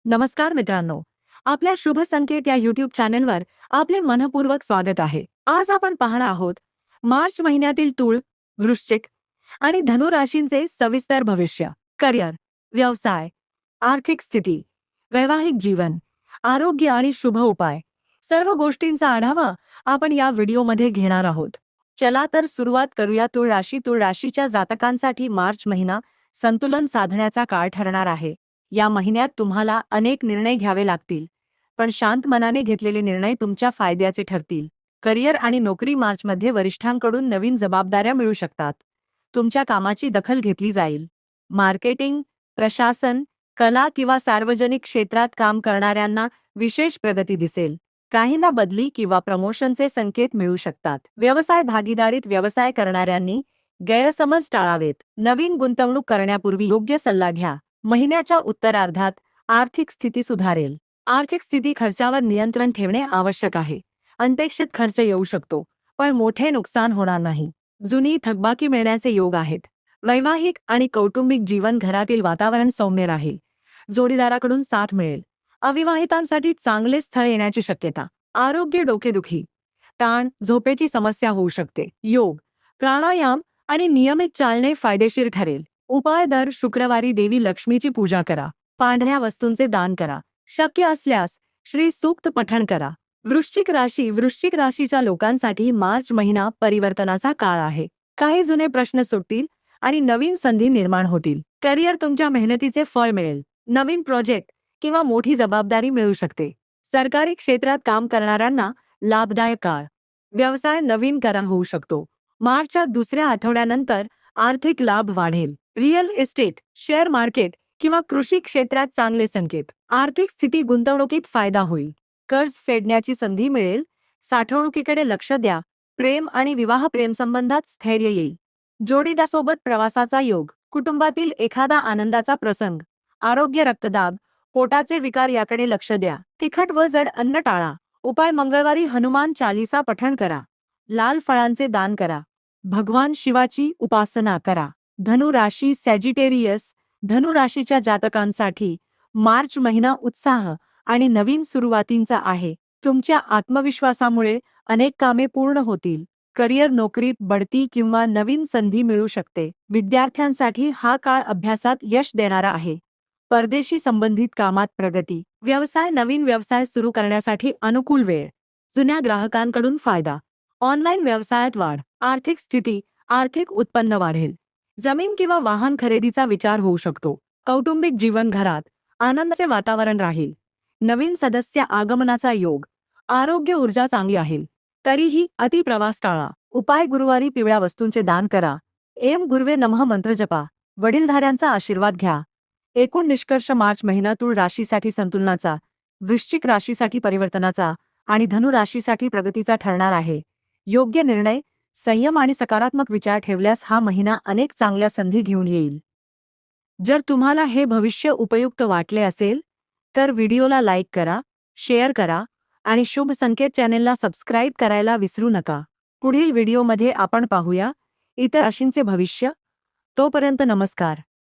नमस्कार मित्रांनो, आपल्या शुभ संकेत या YouTube चॅनलवर आपले मनपूर्वक स्वागत आहे. आज आपण पाहणार आहोत मार्च महिन्यातील तूळ, वृश्चिक आणि धनु राशींचे सविस्तर भविष्य. करिअर, व्यवसाय, आर्थिक स्थिती, वैवाहिक जीवन, आरोग्य आणि शुभ उपाय सर्व गोष्टींचा आढावा आपण या व्हिडिओमध्ये घेणार आहोत. चला तर सुरुवात करूया. तूळ राशीच्या जातकांसाठी मार्च महिना संतुलन साधण्याचा काळ ठरणार आहे. या महिन्यात तुम्हाला अनेक निर्णय घ्यावे लागतील, पण शांत मनाने घेतलेले निर्णय तुमच्या फायद्याचे ठरतील. करिअर आणि नोकरी मार्चमध्ये वरिष्ठांकडून नवीन जबाबदाऱ्या मिळू शकतात. तुमच्या कामाची दखल घेतली जाईल. मार्केटिंग, प्रशासन, कला किंवा सार्वजनिक क्षेत्रात काम करणाऱ्यांना विशेष प्रगती दिसेल. काहींना बदली किंवा प्रमोशनचे संकेत मिळू शकतात. व्यवसाय भागीदारीत व्यवसाय करणाऱ्यांनी गैरसमज टाळावेत. नवीन गुंतवणूक करण्यापूर्वी योग्य सल्ला घ्या. महिन्याच्या उत्तरार्धात आर्थिक स्थिती सुधारेल. आर्थिक स्थिती खर्चावर नियंत्रण ठेवणे आवश्यक आहे. अनपेक्षित खर्च येऊ शकतो, पण मोठे नुकसान होणार नाही. जुनी थकबाकी मिळण्याचे योग आहेत. वैवाहिक आणि कौटुंबिक जीवन, घरातील वातावरण सौम्य राहील. जोडीदाराकडून साथ मिळेल. अविवाहितांसाठी चांगले स्थळ येण्याची शक्यता. आरोग्य, डोकेदुखी, ताण, झोपेची समस्या होऊ शकते. योग, प्राणायाम आणि नियमित चालणे फायदेशीर ठरेल. उपाय: दर शुक्रवारी देवी लक्ष्मीची पूजा करा. पांढऱ्या वस्तूंचे दान करा. शक्य असल्यास श्री सूक्त पठण करा. वृश्चिक राशीच्या लोकांसाठी मार्च महिना परिवर्तनाचा काळ आहे. काही जुने प्रश्न सुटतील आणि नवीन संधी निर्माण होतील. करिअर, तुमच्या मेहनतीचे फळ मिळेल. नवीन प्रोजेक्ट किंवा मोठी जबाबदारी मिळू शकते. सरकारी क्षेत्रात काम करणाऱ्यांना लाभदायक काळ. व्यवसाय, नवीन करार होऊ शकतो. मार्चच्या दुसऱ्या आठवड्यानंतर आर्थिक लाभ वाढेल. रिअल इस्टेट, शेअर मार्केट किंवा कृषी क्षेत्रात चांगले संकेत. आर्थिक स्थिती, गुंतवणुकीत फायदा होईल. कर्ज फेडण्याची संधी मिळेल. साठवणुकीकडे लक्ष द्या. प्रेम आणि विवाह, प्रेमसंबंधात स्थैर्य येईल. जोडीदारासोबत प्रवासाचा योग. कुटुंबातील एखादा आनंदाचा प्रसंग. आरोग्य, रक्तदाब, पोटाचे विकार याकडे लक्ष द्या. तिखट व जड अन्न टाळा. उपाय: मंगळवारी हनुमान चालीसा पठण करा. लाल फळांचे दान करा. भगवान शिवाची उपासना करा. धनु राशी, सॅजिटेरियस. धनु राशीच्या जातकांसाठी मार्च महिना उत्साह आणि नवीन सुरुवातींचा आहे. तुमच्या आत्मविश्वासामुळे अनेक कामे पूर्ण होतील. करिअर, नोकरीत बढती किंवा नवीन संधी मिळू शकते. विद्यार्थ्यांसाठी हा काळ अभ्यासात यश देणारा आहे. परदेशी संबंधित कामात प्रगती. व्यवसाय, नवीन व्यवसाय सुरू करण्यासाठी अनुकूल वेळ. जुन्या ग्राहकांकडून फायदा. ऑनलाईन व्यवसायात वाढ. आर्थिक स्थिती, आर्थिक उत्पन्न वाढेल. जमीन किंवा वाहन खरेदीचा विचार होऊ शकतो. कौटुंबिक जीवन, घरात आनंदाचे वातावरण राहील. नवीन सदस्य आगमनाचा योग. आरोग्य, ऊर्जा चांगली आहे. तरीही अति प्रवास टाळा. उपाय: गुरुवारी पिवळ्या वस्तूंचे दान करा. एम गुरुवे नमः मंत्र जपा. वडीलधाऱ्यांचा आशीर्वाद घ्या. एकूण निष्कर्ष: मार्च महिना तूळ राशीसाठी संतुलनाचा, वृश्चिक राशीसाठी परिवर्तनाचा आणि धनु राशीसाठी प्रगतीचा ठरणार आहे. योग्य निर्णय, संयम आणि सकारात्मक विचार ठेवल्यास हा महिना अनेक चांगल्या संधी घेऊन येईल. जर तुम्हाला हे भविष्य उपयुक्त वाटले असेल तर व्हिडिओला लाईक करा, शेअर करा आणि शुभ संकेत चॅनेलला सबस्क्राईब करायला विसरू नका. पुढील व्हिडिओमध्ये आपण पाहूया इतर राशींचे भविष्य. तोपर्यंत नमस्कार.